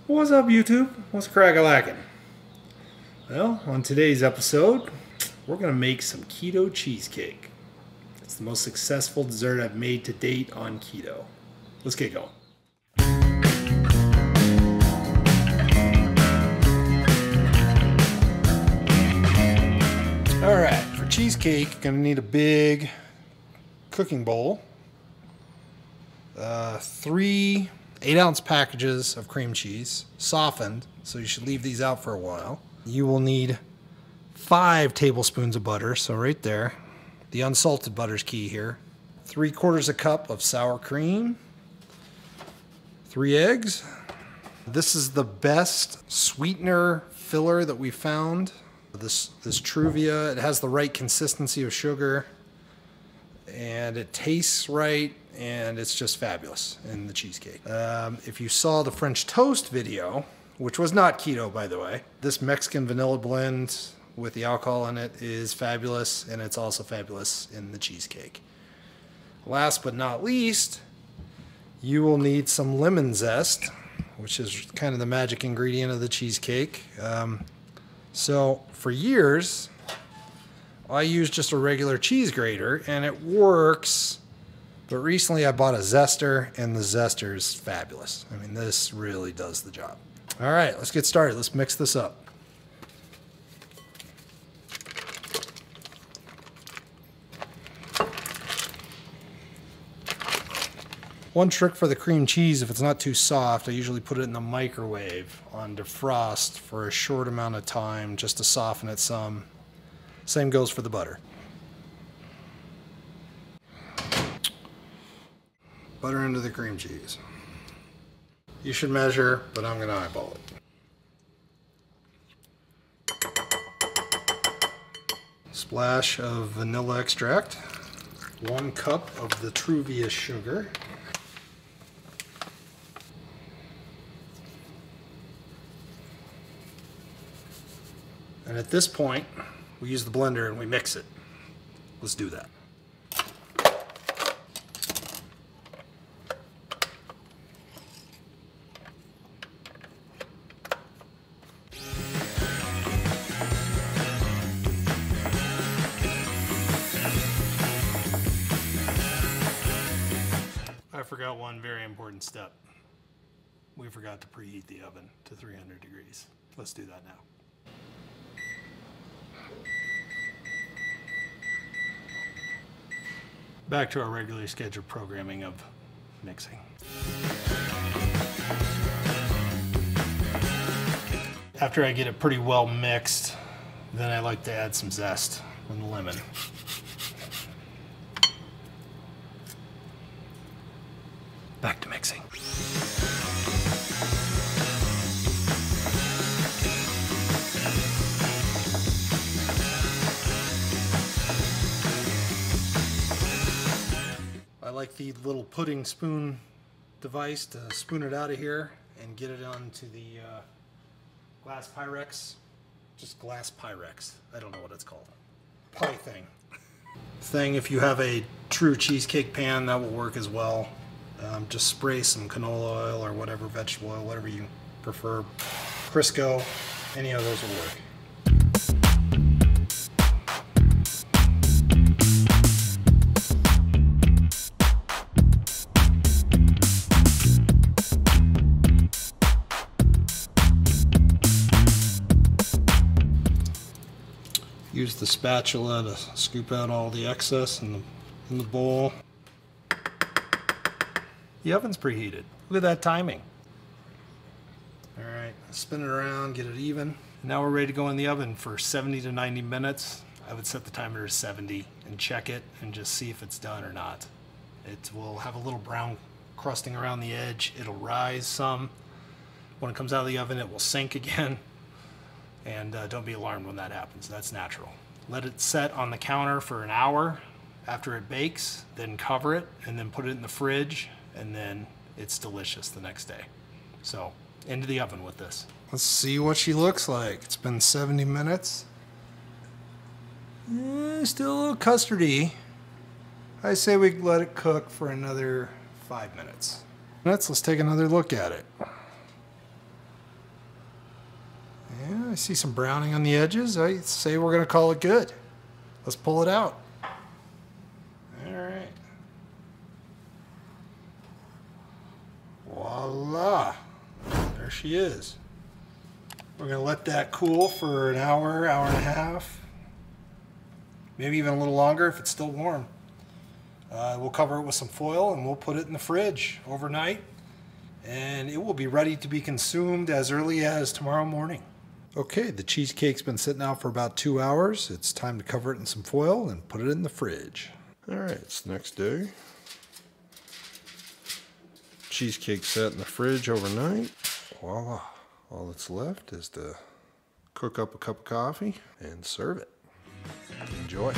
What's up, YouTube? What's crack-a-lackin'? Well, on today's episode, we're going to make some keto cheesecake. It's the most successful dessert I've made to date on keto. Let's get going. Alright, for cheesecake, you're going to need a big cooking bowl, 3 8-ounce packages of cream cheese, softened, so you should leave these out for a while. You will need 5 tablespoons of butter, so right there. The unsalted butter is key here. 3/4 cup of sour cream, 3 eggs. This is the best sweetener filler that we found. This Truvia, it has the right consistency of sugar, and it tastes right, and it's just fabulous in the cheesecake. If you saw the French toast video, which was not keto, by the way, this Mexican vanilla blend with the alcohol in it is fabulous, and it's also fabulous in the cheesecake. Last but not least, you will need some lemon zest, which is kind of the magic ingredient of the cheesecake. So for years, I used just a regular cheese grater, and it works. But recently I bought a zester, and the zester is fabulous. I mean, this really does the job. All right, let's get started. Let's mix this up. One trick for the cream cheese, if it's not too soft, I usually put it in the microwave on defrost for a short amount of time just to soften it some. Same goes for the butter. Butter into the cream cheese. You should measure, but I'm going to eyeball it. Splash of vanilla extract. 1 cup of the Truvia sugar. And at this point, we use the blender and we mix it. Let's do that. I forgot one very important step. We forgot to preheat the oven to 300 degrees. Let's do that now. Back to our regularly scheduled programming of mixing. After I get it pretty well mixed, then I like to add some zest from the lemon. Back to mixing. I like the little pudding spoon device to spoon it out of here and get it onto the glass Pyrex. Just glass Pyrex. I don't know what it's called. Pie thing. If you have a true cheesecake pan, that will work as well. Just spray some canola oil or whatever, vegetable oil, whatever you prefer. Crisco, any of those will work. Use the spatula to scoop out all the excess in the bowl. The oven's preheated. Look at that timing. All right, spin it around, get it even. Now we're ready to go in the oven for 70 to 90 minutes. I would set the timer to 70 and check it and just see if it's done or not. It will have a little brown crusting around the edge. It'll rise some. When it comes out of the oven, it will sink again. And don't be alarmed when that happens. That's natural. Let it set on the counter for an hour after it bakes, then cover it, and then put it in the fridge, and then it's delicious the next day. So, into the oven with this. Let's see what she looks like. It's been 70 minutes. Still a little custardy. I say we let it cook for another 5 minutes. Let's take another look at it. Yeah, I see some browning on the edges. I say we're going to call it good. Let's pull it out. All right. Voila. There she is. We're going to let that cool for an hour, hour and a half. Maybe even a little longer if it's still warm. We'll cover it with some foil and we'll put it in the fridge overnight. And it will be ready to be consumed as early as tomorrow morning. Okay, the cheesecake's been sitting out for about 2 hours. It's time to cover it in some foil and put it in the fridge. All right, it's the next day. Cheesecake sat in the fridge overnight. Voila. All that's left is to cook up a cup of coffee and serve it. Enjoy.